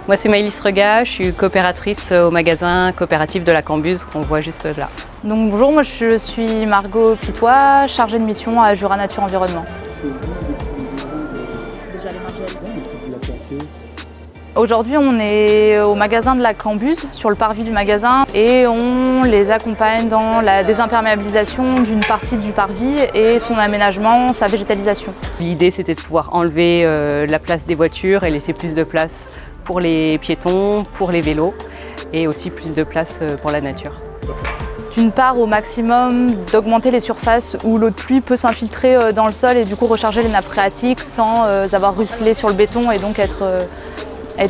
Moi c'est Maëlys Regat, je suis coopératrice au magasin coopératif de la Cambuse qu'on voit juste là. Donc bonjour, moi je suis Margot Pitois, chargée de mission à Jura Nature Environnement. Aujourd'hui on est au magasin de la Cambuse, sur le parvis du magasin, et on les accompagne dans la désimperméabilisation d'une partie du parvis et son aménagement, sa végétalisation. L'idée c'était de pouvoir enlever la place des voitures et laisser plus de place pour les piétons, pour les vélos et aussi plus de place pour la nature. D'une part au maximum d'augmenter les surfaces où l'eau de pluie peut s'infiltrer dans le sol et du coup recharger les nappes phréatiques sans avoir ruisselé sur le béton et donc être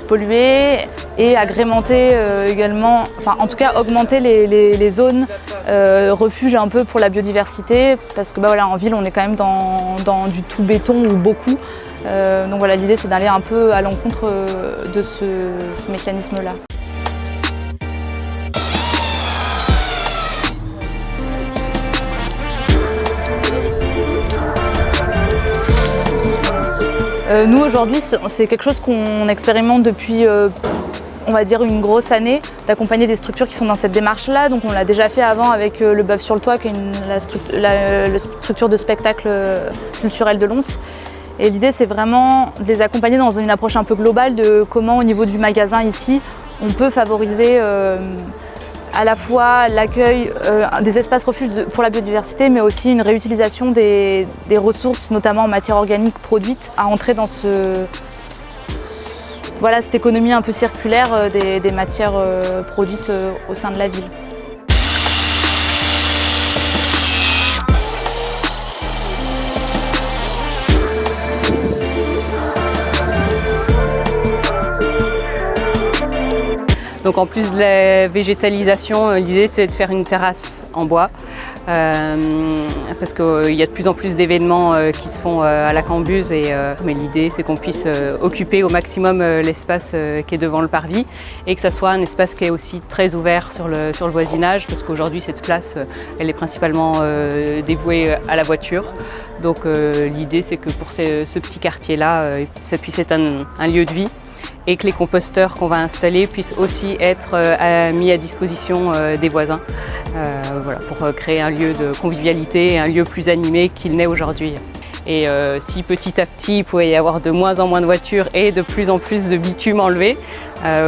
pollué, et agrémenter également, enfin en tout cas augmenter les zones refuge un peu pour la biodiversité, parce que voilà, en ville on est quand même dans du tout béton ou beaucoup. Donc voilà, l'idée c'est d'aller un peu à l'encontre de ce mécanisme-là. Nous aujourd'hui c'est quelque chose qu'on expérimente depuis on va dire une grosse année, d'accompagner des structures qui sont dans cette démarche-là. Donc on l'a déjà fait avant avec le Bœuf sur le Toit, qui est la structure de spectacle culturel de Lons. Et l'idée c'est vraiment de les accompagner dans une approche un peu globale de comment au niveau du magasin ici on peut favoriser à la fois l'accueil des espaces refuges pour la biodiversité, mais aussi une réutilisation des ressources, notamment en matière organique produite, à entrer dans voilà, cette économie un peu circulaire des matières produites au sein de la ville. Donc en plus de la végétalisation, l'idée c'est de faire une terrasse en bois parce qu'il y a de plus en plus d'événements qui se font à la Cambuse, mais l'idée c'est qu'on puisse occuper au maximum l'espace qui est devant le parvis et que ça soit un espace qui est aussi très ouvert sur le voisinage, parce qu'aujourd'hui cette place elle est principalement dévouée à la voiture. Donc l'idée c'est que pour ce petit quartier-là, ça puisse être un lieu de vie, et que les composteurs qu'on va installer puissent aussi être mis à disposition des voisins, voilà, pour créer un lieu de convivialité, un lieu plus animé qu'il n'est aujourd'hui. Et si petit à petit il pouvait y avoir de moins en moins de voitures et de plus en plus de bitume enlevé,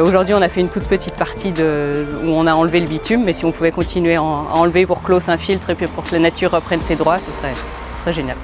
aujourd'hui on a fait une toute petite partie où on a enlevé le bitume, mais si on pouvait continuer à enlever pour que l'eau s'infiltre et puis pour que la nature reprenne ses droits, ce serait génial.